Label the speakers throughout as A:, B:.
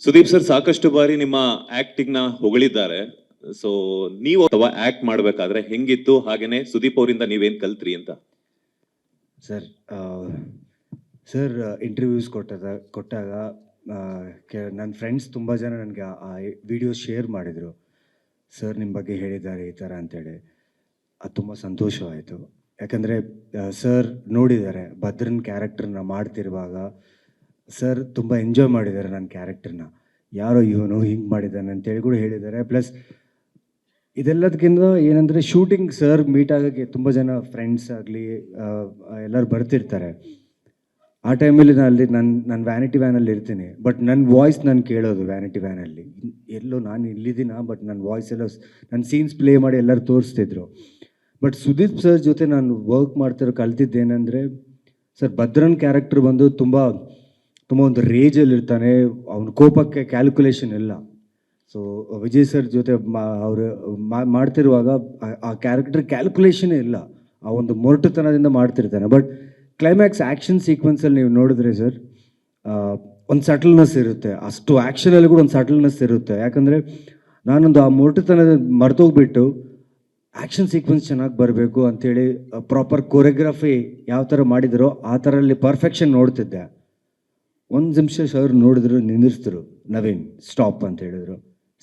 A: Sudeep sir ಸಾಕಷ್ಟು ಬಾರಿ ನಿಮ್ಮ ಆಕ್ಟಿಂಗ್ ನ ಹೊಗಳಿದ್ದಾರೆ. ಸೊ ನೀವು ಅಥವಾ ಆಕ್ಟ್ ಮಾಡ್ಬೇಕಾದ್ರೆ ಹೆಂಗಿತ್ತು, ಹಾಗೇನೆ ಸುದೀಪ್ ಅವರಿಂದ ನೀವೇನ್ ಕಲ್ತ್ರಿ ಅಂತ?
B: ಸರ್ ಸರ್ ಇಂಟರ್ವ್ಯೂಸ್ ಕೊಟ್ಟಾಗ ನನ್ನ ಫ್ರೆಂಡ್ಸ್ ತುಂಬ ಜನ ನನಗೆ ಆ ವಿಡಿಯೋಸ್ ಶೇರ್ ಮಾಡಿದರು. ಸರ್ ನಿಮ್ಮ ಬಗ್ಗೆ ಹೇಳಿದ್ದಾರೆ ಈ ಥರ ಅಂತೇಳಿ. ಅದು ತುಂಬ ಸಂತೋಷವಾಯಿತು. ಯಾಕಂದರೆ ಸರ್ ನೋಡಿದ್ದಾರೆ ಭದ್ರನ್ ಕ್ಯಾರೆಕ್ಟರ್ನ ಮಾಡ್ತಿರುವಾಗ. ಸರ್ ತುಂಬ ಎಂಜಾಯ್ ಮಾಡಿದ್ದಾರೆ ನನ್ನ ಕ್ಯಾರೆಕ್ಟರ್ನ. ಯಾರೋ ಇವನು ಹಿಂಗೆ ಮಾಡಿದ್ದಾನೆ ಅಂತೇಳಿ ಕೂಡ ಹೇಳಿದ್ದಾರೆ. ಪ್ಲಸ್ ಇದೆಲ್ಲದಕ್ಕಿಂತ ಏನಂದರೆ ಶೂಟಿಂಗ್ ಸರ್ ಮೀಟ್ ಆಗೋಕ್ಕೆ ತುಂಬ ಜನ ಫ್ರೆಂಡ್ಸ್ ಆಗಲಿ ಎಲ್ಲರೂ ಬರ್ತಿರ್ತಾರೆ. ಆ ಟೈಮಲ್ಲಿ ನಾನು ವ್ಯಾನಿಟಿ ವ್ಯಾನಲ್ಲಿ ಇರ್ತೀನಿ. ಬಟ್ ನನ್ನ ವಾಯ್ಸ್ ನಾನು ಕೇಳೋದು ವ್ಯಾನಿಟಿ ವ್ಯಾನಲ್ಲಿ. ಎಲ್ಲೋ ನಾನು ಇಲ್ಲಿದ್ದೀನ, ಬಟ್ ನನ್ನ ವಾಯ್ಸ್ ಎಲ್ಲ ನನ್ನ ಸೀನ್ಸ್ ಪ್ಲೇ ಮಾಡಿ ಎಲ್ಲರೂ ತೋರಿಸ್ತಿದ್ರು. ಬಟ್ ಸುದೀಪ್ ಸರ್ ಜೊತೆ ನಾನು ವರ್ಕ್ ಮಾಡ್ತಿರೋ ಕಲ್ತಿದ್ದೇನೆಂದರೆ, ಸರ್ ಭದ್ರನ್ ಕ್ಯಾರೆಕ್ಟರ್ ಬಂದು ತುಂಬ ಒಂದು ರೇಜಲ್ಲಿ ಇರ್ತಾನೆ. ಅವನ ಕೋಪಕ್ಕೆ ಕ್ಯಾಲ್ಕುಲೇಷನ್ ಇಲ್ಲ. ಸೊ ವಿಜಯ್ ಸರ್ ಜೊತೆ ಅವರು ಮಾಡ್ತಿರುವಾಗ ಆ ಕ್ಯಾರೆಕ್ಟರ್ ಕ್ಯಾಲ್ಕುಲೇಷನೇ ಇಲ್ಲ. ಆ ಒಂದು ಮೊರಟುತನದಿಂದ ಮಾಡ್ತಿರ್ತಾನೆ. ಬಟ್ ಕ್ಲೈಮ್ಯಾಕ್ಸ್ ಆ್ಯಕ್ಷನ್ ಸೀಕ್ವೆನ್ಸಲ್ಲಿ ನೀವು ನೋಡಿದ್ರೆ ಸರ್ ಒಂದು ಸಟಲ್ನೆಸ್ ಇರುತ್ತೆ. ಅಷ್ಟು ಆ್ಯಕ್ಷನಲ್ಲಿ ಕೂಡ ಒಂದು ಸಟಲ್ನೆಸ್ ಇರುತ್ತೆ. ಯಾಕಂದರೆ ನಾನೊಂದು ಆ ಮೊರಟುತನದ ಮರ್ತೋಗ್ಬಿಟ್ಟು ಆ್ಯಕ್ಷನ್ ಸೀಕ್ವೆನ್ಸ್ ಚೆನ್ನಾಗಿ ಬರಬೇಕು ಅಂಥೇಳಿ ಪ್ರಾಪರ್ ಕೊರಿಯೋಗ್ರಫಿ ಯಾವ ಥರ ಮಾಡಿದರೋ ಆ ಥರಲ್ಲಿ ಪರ್ಫೆಕ್ಷನ್ ನೋಡ್ತಿದ್ದೆ. ಒಂದು ನಿಮಿಷ ಸರ್ ನೋಡಿದ್ರು, ನಿಂದಿರಿಸಿದ್ರು. ನವೀನ್ ಸ್ಟಾಪ್ ಅಂತ ಹೇಳಿದ್ರು.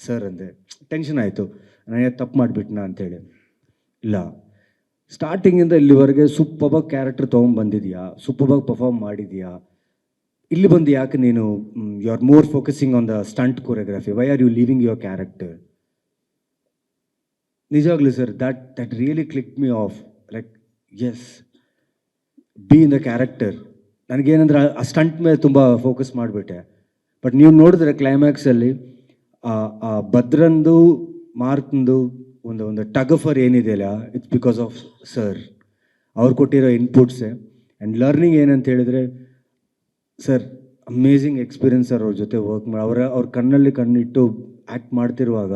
B: ಸರ್ ಅಂದೆ, ಟೆನ್ಷನ್ ಆಯಿತು, ನಾನು ತಪ್ಪು ಮಾಡಿಬಿಟ್ನಾ ಅಂಥೇಳಿ. ಇಲ್ಲ, ಸ್ಟಾರ್ಟಿಂಗಿಂದ ಇಲ್ಲಿವರೆಗೆ ಸೂಪರ್ಬಾಗಿ ಕ್ಯಾರೆಕ್ಟರ್ ತೊಗೊಂಡ್ಬಂದಿದೆಯಾ, ಸೂಪರ್ಬಾಗಿ ಪರ್ಫಾರ್ಮ್ ಮಾಡಿದೆಯಾ. ಇಲ್ಲಿ ಬಂದು ಯಾಕೆ ನೀನು you are more focusing on the stunt choreography, why are you leaving your character? ನಿಜವಾಗ್ಲೂ sir that really click me off. Like yes, be in the character. ನನಗೇನಂದ್ರೆ ಆ ಸ್ಟಂಟ್ ಮೇಲೆ ತುಂಬ ಫೋಕಸ್ ಮಾಡಿಬಿಟ್ಟೆ. ಬಟ್ ನೀವು ನೋಡಿದ್ರೆ ಕ್ಲೈಮ್ಯಾಕ್ಸಲ್ಲಿ ಆ ಭದ್ರಂದು ಮಾರ್ಕ್ದು ಒಂದು ಟಗಫರ್ ಏನಿದೆಯಲ್ಲ, ಇಟ್ಸ್ ಬಿಕಾಸ್ ಆಫ್ ಸರ್. ಅವ್ರು ಕೊಟ್ಟಿರೋ ಇನ್ಪುಟ್ಸೇ. ಆ್ಯಂಡ್ ಲರ್ನಿಂಗ್ ಏನಂತ ಹೇಳಿದರೆ, ಸರ್ ಅಮೇಝಿಂಗ್ ಎಕ್ಸ್ಪೀರಿಯನ್ಸ್ ಸರ್. ಅವ್ರ ಜೊತೆ ವರ್ಕ್ ಮಾಡಿ ಅವ್ರ ಕಣ್ಣಲ್ಲಿ ಕಣ್ಣಿಟ್ಟು ಆ್ಯಕ್ಟ್ ಮಾಡ್ತಿರುವಾಗ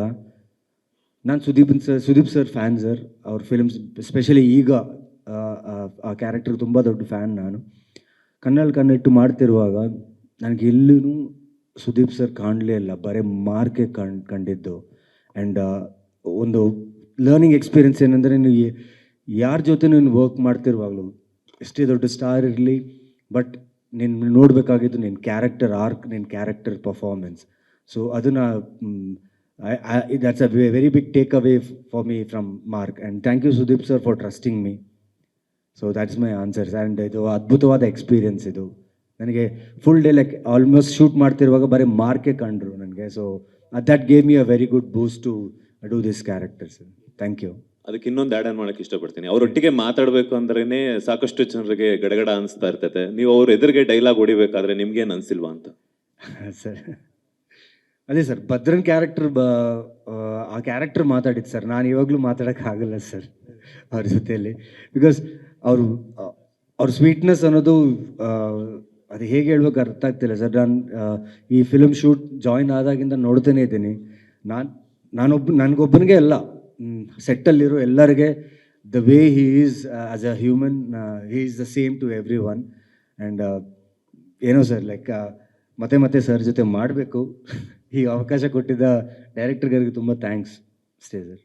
B: ನಾನು ಸುದೀಪ್ ಸರ್ ಫ್ಯಾನ್ ಸರ್. ಅವ್ರ ಫಿಲ್ಮ್ಸ್ ಸ್ಪೆಷಲಿ ಈಗ ಆ ಕ್ಯಾರೆಕ್ಟರ್ ತುಂಬ ದೊಡ್ಡ ಫ್ಯಾನ್ ನಾನು. ಕಣ್ಣಲ್ಲಿ ಕಣ್ಣಿಟ್ಟು ಮಾಡ್ತಿರುವಾಗ ನನಗೆ ಎಲ್ಲೂ ಸುದೀಪ್ ಸರ್ ಕಾಣಲೇ ಇಲ್ಲ, ಬರೀ ಮಾರ್ಕೆ ಕಂಡಿದ್ದು. ಆ್ಯಂಡ್ ಒಂದು ಲರ್ನಿಂಗ್ ಎಕ್ಸ್ಪೀರಿಯನ್ಸ್ ಏನಂದರೆ, ನೀವು ಯಾರ ಜೊತೆ ನೀನು ವರ್ಕ್ ಮಾಡ್ತಿರುವಾಗಲೂ ಎಷ್ಟೇ ದೊಡ್ಡ ಸ್ಟಾರ್ ಇರಲಿ, ಬಟ್ ನೀನು ನೋಡಬೇಕಾಗಿದ್ದು ನಿನ್ನ ಕ್ಯಾರೆಕ್ಟರ್ ಆರ್ಕ್, ನಿನ್ನ ಕ್ಯಾರೆಕ್ಟರ್ ಪರ್ಫಾರ್ಮೆನ್ಸ್. ಸೊ ಅದನ್ನು that's a very big takeaway for me from Mark, and thank you Sudeep sir for trusting me. So that's my answers. And ಇದು ಅದ್ಭುತವಾದ ಎಕ್ಸ್ಪೀರಿಯನ್ಸ್. ಇದು ನನಗೆ full day like almost shoot ಮಾಡ್ತಿರುವಾಗ ಬರೀ ಮಾರ್ಕೆ ಕಂಡ್ರು ನನಗೆ. So that gave me a very good boost to do this characters. Thank you.
A: ಅದಕ್ಕೆ ಇನ್ನೊಂದು ಆ್ಯಡ್ ಆನ್ ಮಾಡಕ್ಕೆ ಇಷ್ಟಪಡ್ತೀನಿ. ಅವರೊಟ್ಟಿಗೆ ಮಾತಾಡಬೇಕು ಅಂದ್ರೇನೆ ಸಾಕಷ್ಟು ಜನರಿಗೆ ಗಡಗಡ ಅನಿಸ್ತಾ ಇರ್ತೈತೆ. ನೀವು ಅವ್ರ ಎದುರಿಗೆ ಡೈಲಾಗ್ ಹೊಡಿಬೇಕಾದ್ರೆ ನಿಮ್ಗೇನು ಅನಿಸಿಲ್ವಾ ಅಂತ?
B: ಸರ್ ಅದೇ ಸರ್, ಭದ್ರನ್ ಕ್ಯಾರೆಕ್ಟರ್ ಆ ಕ್ಯಾರೆಕ್ಟರ್ ಮಾತಾಡಿದ್ದು ಸರ್. ನಾನು ಇವಾಗಲೂ ಮಾತಾಡೋಕ್ಕಾಗಲ್ಲ ಸರ್ ಅವ್ರ ಜೊತೆಯಲ್ಲಿ. ಬಿಕಾಸ್ ಅವ್ರ ಸ್ವೀಟ್ನೆಸ್ ಅನ್ನೋದು ಅದು ಹೇಗೆ ಹೇಳ್ಬೇಕು ಅರ್ಥ ಆಗ್ತಿಲ್ಲ ಸರ್. ನಾನು ಈ ಫಿಲ್ಮ್ ಶೂಟ್ ಜಾಯಿನ್ ಆದಾಗಿಂದ ನೋಡ್ತಾನೆ ಇದ್ದೀನಿ. ನನಗೊಬ್ಬನಿಗೆ ಅಲ್ಲ, ಸೆಟ್ಟಲ್ಲಿರೋ ಎಲ್ಲರಿಗೆ the way he is as a human, he is the same to everyone. And ಏನೋ ಸರ್, ಲೈಕ್ ಮತ್ತೆ ಸರ್ ಜೊತೆ ಮಾಡಬೇಕು. ಈ ಅವಕಾಶ ಕೊಟ್ಟಿದ್ದ ಡೈರೆಕ್ಟರ್ಗಳಿಗೆ ತುಂಬ ಥ್ಯಾಂಕ್ಸ್ ಅಷ್ಟೇ ಸರ್.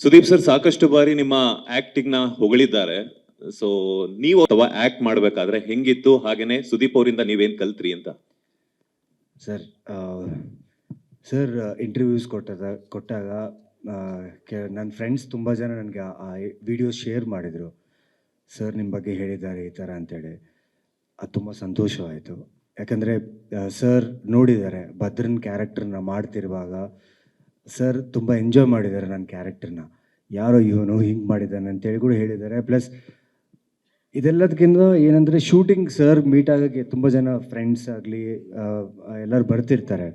A: ಸುದೀಪ್ ಸರ್ ಸಾಕಷ್ಟು ಬಾರಿ ನಿಮ್ಮ ಆಕ್ಟಿಂಗ್ ನ ಹೊಗಳಿದ್ದಾರೆ. ಸೊ ನೀವು ಅಥವಾ ಆಕ್ಟ್ ಮಾಡ್ಬೇಕಾದ್ರೆ ಹೆಂಗಿತ್ತು, ಹಾಗೇನೆ ಸುದೀಪ್ ಅವರಿಂದ ನೀವೇನ್ ಕಲ್ತ್ರಿ ಅಂತ?
B: ಸರ್ ಇಂಟರ್ವ್ಯೂಸ್ ಕೊಟ್ಟಾಗ ನನ್ನ ಫ್ರೆಂಡ್ಸ್ ತುಂಬ ಜನ ನನಗೆ ಆ ವಿಡಿಯೋಸ್ ಶೇರ್ ಮಾಡಿದರು. ಸರ್ ನಿಮ್ಮ ಬಗ್ಗೆ ಹೇಳಿದ್ದಾರೆ ಈ ಥರ ಅಂತೇಳಿ. ಅದು ತುಂಬ ಸಂತೋಷವಾಯಿತು. ಯಾಕಂದರೆ ಸರ್ ನೋಡಿದ್ದಾರೆ ಭದ್ರನ್ ಕ್ಯಾರೆಕ್ಟರ್ನ ಮಾಡ್ತಿರುವಾಗ. ಸರ್ ತುಂಬ ಎಂಜಾಯ್ ಮಾಡಿದ್ದಾರೆ ನನ್ನ ಕ್ಯಾರೆಕ್ಟರ್ನ. ಯಾರೋ ಇವನು ಹಿಂಗೆ ಮಾಡಿದ್ದಾನೆ ಅಂತೇಳಿ ಕೂಡ ಹೇಳಿದ್ದಾರೆ. ಪ್ಲಸ್ ಇದೆಲ್ಲದಕ್ಕಿಂತ ಏನಂದರೆ ಶೂಟಿಂಗ್ ಸರ್ ಮೀಟ್ ಆಗೋಕ್ಕೆ ತುಂಬ ಜನ ಫ್ರೆಂಡ್ಸ್ ಆಗಲಿ ಎಲ್ಲರೂ ಬರ್ತಿರ್ತಾರೆ.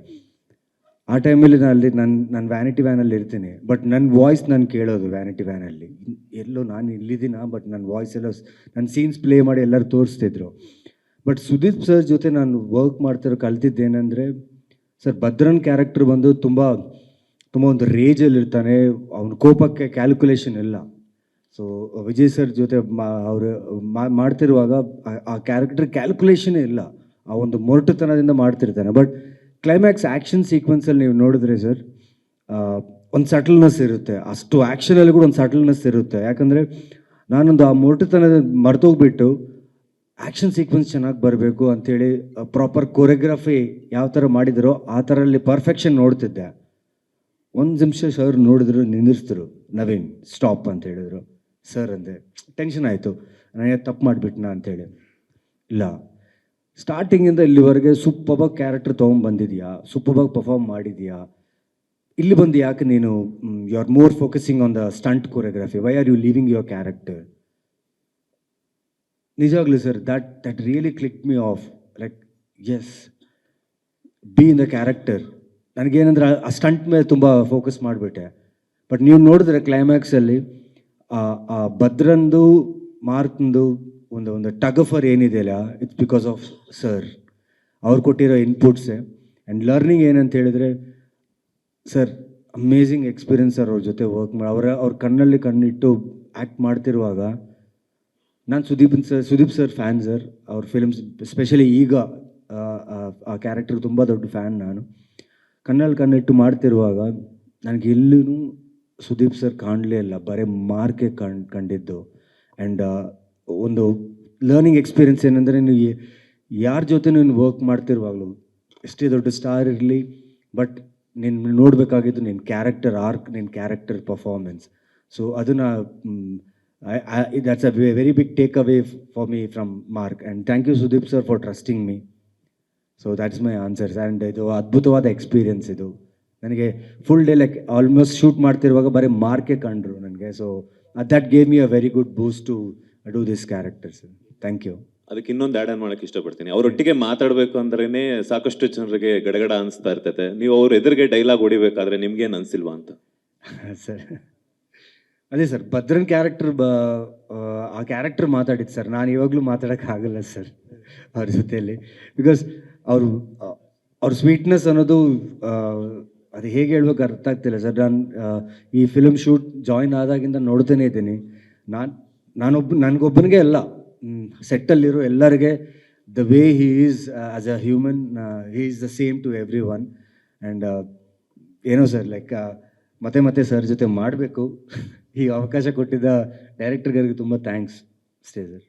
B: ಆ ಟೈಮಲ್ಲಿ ನಾನು ವ್ಯಾನಿಟಿ ವ್ಯಾನಲ್ಲಿ ಇರ್ತೀನಿ. ಬಟ್ ನನ್ನ ವಾಯ್ಸ್ ನಾನು ಕೇಳೋದು ವ್ಯಾನಿಟಿ ವ್ಯಾನಲ್ಲಿ. ಎಲ್ಲೋ ನಾನು ಇಲ್ಲಿದ್ದೀನ, ಬಟ್ ನನ್ನ ವಾಯ್ಸ್ ಎಲ್ಲ ನನ್ನ ಸೀನ್ಸ್ ಪ್ಲೇ ಮಾಡಿ ಎಲ್ಲರೂ ತೋರಿಸ್ತಿದ್ರು. ಬಟ್ ಸುದೀಪ್ ಸರ್ ಜೊತೆ ನಾನು ವರ್ಕ್ ಮಾಡ್ತಿರೋ ಕಲ್ತಿದ್ದೇನೆಂದರೆ, ಸರ್ ಭದ್ರನ್ ಕ್ಯಾರೆಕ್ಟರ್ ಬಂದು ತುಂಬ ಒಂದು ರೇಜಲ್ಲಿ ಇರ್ತಾನೆ. ಅವನ ಕೋಪಕ್ಕೆ ಕ್ಯಾಲ್ಕುಲೇಷನ್ ಇಲ್ಲ. ಸೊ ವಿಜಯ್ ಸರ್ ಜೊತೆ ಅವರು ಮಾಡ್ತಿರುವಾಗ ಆ ಕ್ಯಾರೆಕ್ಟರ್ ಕ್ಯಾಲ್ಕುಲೇಷನೇ ಇಲ್ಲ. ಆ ಒಂದು ಮೊರಟುತನದಿಂದ ಮಾಡ್ತಿರ್ತಾನೆ. ಬಟ್ ಕ್ಲೈಮ್ಯಾಕ್ಸ್ ಆ್ಯಕ್ಷನ್ ಸೀಕ್ವೆನ್ಸಲ್ಲಿ ನೀವು ನೋಡಿದ್ರೆ ಸರ್ ಒಂದು ಸಟಲ್ನೆಸ್ ಇರುತ್ತೆ, ಅಷ್ಟು ಆ್ಯಕ್ಷನಲ್ಲಿ ಕೂಡ ಒಂದು ಸಟಲ್ನೆಸ್ ಇರುತ್ತೆ. ಯಾಕಂದರೆ ನಾನೊಂದು ಆ ಮೊರಟುತನ ಮರ್ತೋಗ್ಬಿಟ್ಟು ಆ್ಯಕ್ಷನ್ ಸೀಕ್ವೆನ್ಸ್ ಚೆನ್ನಾಗಿ ಬರಬೇಕು ಅಂಥೇಳಿ ಪ್ರಾಪರ್ ಕೊರಿಯೋಗ್ರಫಿ ಯಾವ ಥರ ಮಾಡಿದರೋ ಆ ಥರಲ್ಲಿ ಪರ್ಫೆಕ್ಷನ್ ನೋಡ್ತಿದ್ದೆ. ಒಂದು ನಿಮಿಷ ಸರ್ ನೋಡಿದ್ರು, ನಿಂದಿರಿಸಿದ್ರು, ನವೀನ್ ಸ್ಟಾಪ್ ಅಂತ ಹೇಳಿದ್ರು. ಸರ್ ಅಂದೆ, ಟೆನ್ಷನ್ ಆಯಿತು, ನಾನು ತಪ್ಪು ಮಾಡಿಬಿಟ್ನಾ ಅಂಥೇಳಿ. ಇಲ್ಲ, ಸ್ಟಾರ್ಟಿಂಗಿಂದ ಇಲ್ಲಿವರೆಗೆ ಸೂಪರ್ಬಾಗಿ ಕ್ಯಾರೆಕ್ಟರ್ ತೊಗೊಂಡ್ಬಂದಿದೆಯಾ, ಸೂಪರ್ಬಾಗಿ ಪರ್ಫಾರ್ಮ್ ಮಾಡಿದೆಯಾ, ಇಲ್ಲಿ ಬಂದು ಯಾಕೆ ನೀನು you are more focusing on the stunt choreography, why are you leaving your character? ನಿಜವಾಗ್ಲೂ sir, that really click me off, like yes, be in the character. ನನಗೇನಂದ್ರೆ ಆ ಸ್ಟಂಟ್ ಮೇಲೆ ತುಂಬ ಫೋಕಸ್ ಮಾಡಿಬಿಟ್ಟೆ. ಬಟ್ ನೀವು ನೋಡಿದ್ರೆ ಕ್ಲೈಮ್ಯಾಕ್ಸಲ್ಲಿ ಆ ಭದ್ರಂದು ಮಾರ್ಕ್ದು ಒಂದು ಟಗಫರ್ ಏನಿದೆಯಲ್ಲ, ಇಟ್ಸ್ ಬಿಕಾಸ್ ಆಫ್ ಸರ್. ಅವ್ರು ಕೊಟ್ಟಿರೋ ಇನ್ಪುಟ್ಸೇ. ಆ್ಯಂಡ್ ಲರ್ನಿಂಗ್ ಏನಂತ ಹೇಳಿದರೆ ಸರ್, ಅಮೇಝಿಂಗ್ ಎಕ್ಸ್ಪೀರಿಯನ್ಸ್ ಸರ್. ಅವ್ರ ಜೊತೆ ವರ್ಕ್ ಮಾಡಿ ಅವ್ರ ಕಣ್ಣಲ್ಲಿ ಕಣ್ಣಿಟ್ಟು ಆ್ಯಕ್ಟ್ ಮಾಡ್ತಿರುವಾಗ ನಾನು ಸುದೀಪ್ ಸರ್ ಫ್ಯಾನ್ ಸರ್. ಅವ್ರ ಫಿಲ್ಮ್ಸ್ ಸ್ಪೆಷಲಿ ಈಗ ಆ ಕ್ಯಾರೆಕ್ಟರ್ ತುಂಬ ದೊಡ್ಡ ಫ್ಯಾನ್ ನಾನು. ಕಣ್ಣಲ್ಲಿ ಕಣ್ಣಿಟ್ಟು ಮಾಡ್ತಿರುವಾಗ ನನಗೆ ಎಲ್ಲೂ ಸುದೀಪ್ ಸರ್ ಕಾಣಲೇ ಇಲ್ಲ, ಬರೀ ಮಾರ್ಕೆ ಕಂಡಿದ್ದು. ಆ್ಯಂಡ್ ಒಂದು ಲರ್ನಿಂಗ್ ಎಕ್ಸ್ಪೀರಿಯನ್ಸ್ ಏನಂದರೆ, ನೀವು ಯಾರ ಜೊತೆ ನೀನು ವರ್ಕ್ ಮಾಡ್ತಿರುವಾಗಲೂ ಎಷ್ಟೇ ದೊಡ್ಡ ಸ್ಟಾರ್ ಇರಲಿ, ಬಟ್ ನೀನು ನೋಡಬೇಕಾಗಿದ್ದು ನಿನ್ನ ಕ್ಯಾರೆಕ್ಟರ್ ಆರ್ಕ್, ನಿನ್ನ ಕ್ಯಾರೆಕ್ಟರ್ ಪರ್ಫಾರ್ಮೆನ್ಸ್. ಸೊ ಅದನ್ನು that's a very big takeaway for me from Mark, and thank you Sudeep sir for trusting me. So that's my answers. And ಇದು ಅದ್ಭುತವಾದ ಎಕ್ಸ್ಪೀರಿಯನ್ಸ್. ಇದು ನನಗೆ full day like almost shoot ಮಾಡ್ತಿರುವಾಗ ಬರೀ ಮಾರ್ಕೆ ಕಂಡ್ರು ನನಗೆ. So that gave me a very good boost to do this characters. Thank you.
A: ಅದಕ್ಕೆ ಇನ್ನೊಂದು ಆ್ಯಡ್ ಆನ್ ಮಾಡಕ್ಕೆ ಇಷ್ಟಪಡ್ತೀನಿ. ಅವರೊಟ್ಟಿಗೆ ಮಾತಾಡಬೇಕು ಅಂದ್ರೇನೆ ಸಾಕಷ್ಟು ಜನರಿಗೆ ಗಡಗಡ ಅನಿಸ್ತಾ ಇರ್ತೈತೆ. ನೀವು ಅವ್ರ ಎದುರಿಗೆ ಡೈಲಾಗ್ ಹೊಡಿಬೇಕಾದ್ರೆ ನಿಮ್ಗೇನು ಅನಿಸಿಲ್ವಾ ಅಂತ?
B: ಸರ್ ಅದೇ ಸರ್, ಭದ್ರನ್ ಕ್ಯಾರೆಕ್ಟರ್ ಆ ಕ್ಯಾರೆಕ್ಟರ್ ಮಾತಾಡಿದ್ದು ಸರ್. ನಾನು ಇವಾಗಲೂ ಮಾತಾಡೋಕ್ಕಾಗಲ್ಲ ಸರ್ ಅವ್ರ ಜೊತೆಯಲ್ಲಿ. ಬಿಕಾಸ್ ಅವ್ರ ಸ್ವೀಟ್ನೆಸ್ ಅನ್ನೋದು ಅದು ಹೇಗೆ ಹೇಳ್ಬೇಕು ಅರ್ಥ ಆಗ್ತಿಲ್ಲ ಸರ್. ನಾನು ಈ ಫಿಲ್ಮ್ ಶೂಟ್ ಜಾಯಿನ್ ಆದಾಗಿಂದ ನೋಡ್ತಾನೆ ಇದ್ದೀನಿ. ನನಗೊಬ್ಬನಿಗೆ ಅಲ್ಲ, ಸೆಟ್ಟಲ್ಲಿರೋ ಎಲ್ಲರಿಗೆ the way he is as a human, he is the same to everyone. And ಏನೋ ಸರ್, ಲೈಕ್ ಮತ್ತೆ ಸರ್ ಜೊತೆ ಮಾಡಬೇಕು. ಈ ಅವಕಾಶ ಕೊಟ್ಟಿದ್ದ ಡೈರೆಕ್ಟರ್ಗಳಿಗೆ ತುಂಬ ಥ್ಯಾಂಕ್ಸ್ ಅಷ್ಟೇ ಸರ್.